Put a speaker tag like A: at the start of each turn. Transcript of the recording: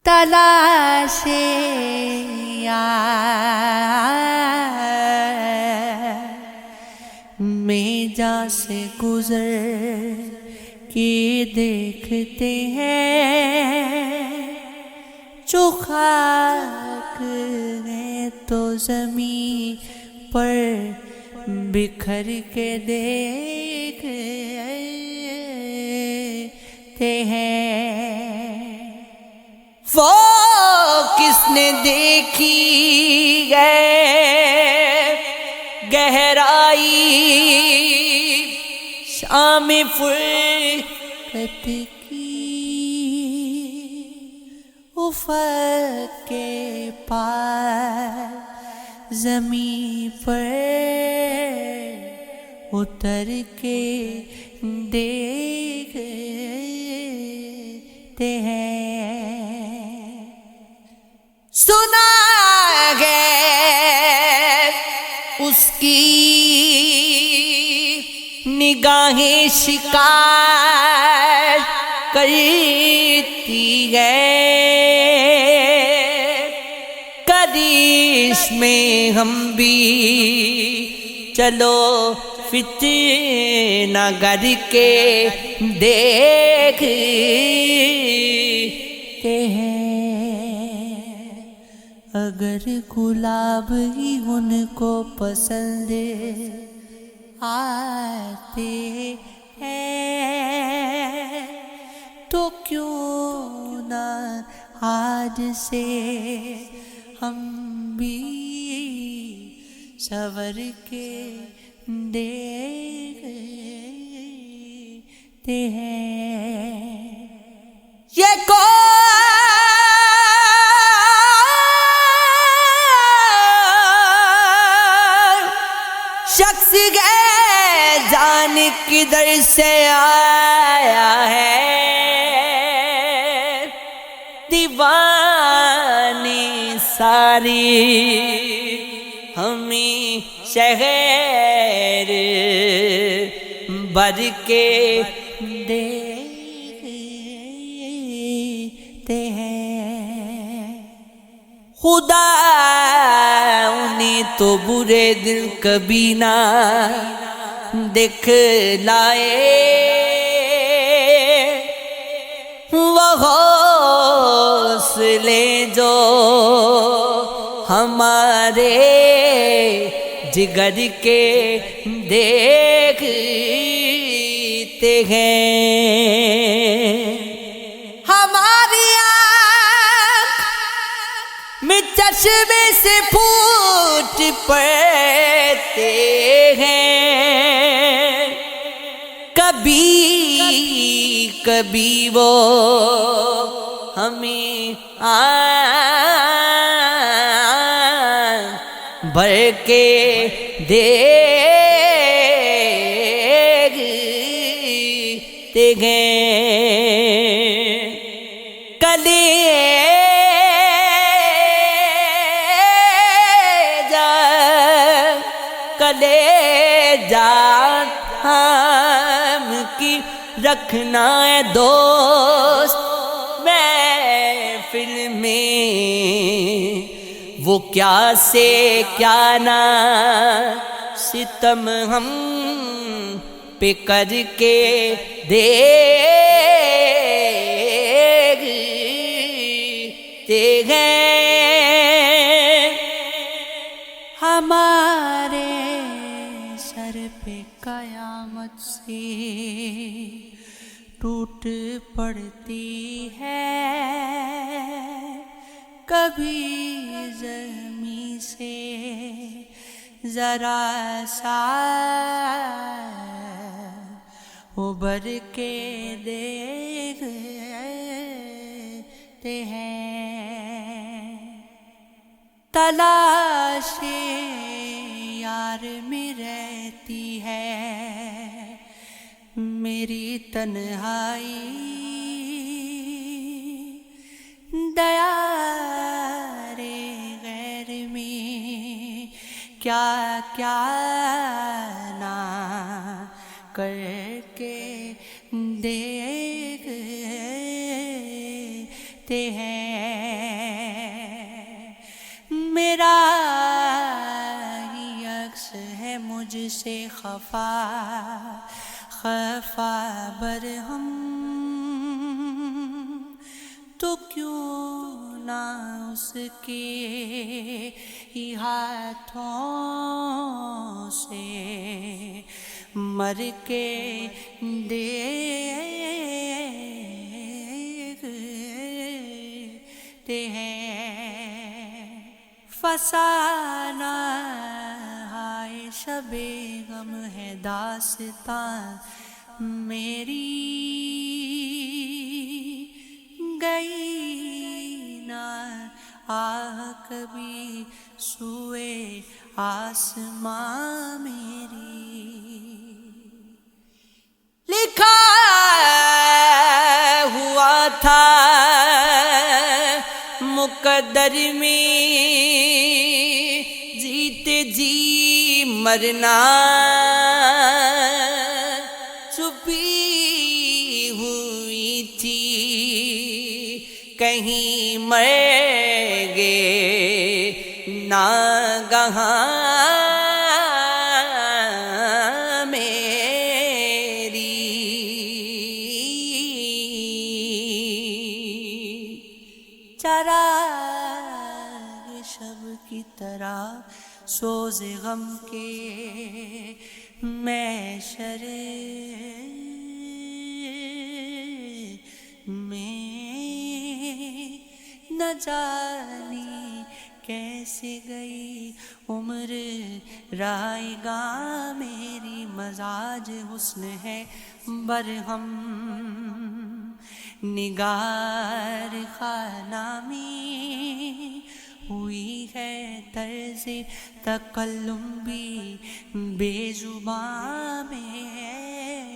A: تلاش میں جا سے گزر کے دیکھتے ہیں، جو خاک ہے تو زمین پر بکھر کے دیکھتے ہیں۔ وہ کس نے دیکھی ہے گہرائی شام فرقت کی، افق کے پار زمین پر اتر کے دیکھتے ہیں۔ سنا ہے اس کی نگاہیں شکار کرتی ہے، کدیش میں ہم بھی چلو فتنہ گر کے دیکھتے ہیں۔ اگر گلاب ہی ان کو پسند آتے ہیں تو کیوں نہ آج سے ہم بھی سنور کے دیکھتے ہیں۔ یہ شخص ہے جان کدھر سے آیا ہے، دیوانی ساری ہمیں شہر بھر کے دیکھتے ہیں۔ خدا انہیں تو برے دل کبھی نہ دکھلائے، وہ حوصلے جو ہمارے جگر کے دیکھتے ہیں۔ ہماری آنکھ میں چشمے سے پھوٹ پڑتے ہیں، کبھی کبھی وہ ہمیں بھر کے دیکھتے ہیں۔ کلیجہ تھام کی رکھنا ہے دوست محفل میں، وہ کیا سے کیا نہ ستم ہم پہ کر کے دیکھتے ہیں۔ ہمارے سر پہ قیامت سے ٹوٹ پڑتی ہے، کبھی زمین سے ذرا سا ابھر کے دیکھتے ہیں۔ تلاش یار میں رہتی ہے میری تنہائی، دیار غیر میں کیا کیا نہ کر کے دیکھتے ہیں۔ میرا ہی عکس ہے مجھ سے خفا خفا برہم، تو کیوں نہ اس کے ہی ہاتھوں سے مر کے دیکھتے ہیں فسانہ ہائے شب غم ہے داستاں میری گئی نہ آہ کبھی سوئے آسماں میری، لکھا ہوا تھا مقدر میں جیتے جی مرنا، چھپی ہوئی تھی کہیں مر گے ناگہاں میری، چراغ شب کی طرح سوز غم کے محشر میں، نہ جانی کیسے گئی عمر رائے گا میری، مزاج حسن ہے برہم نگار خانہ میں، ہوئی ہے طرز تکلم بھی بے زباں میری۔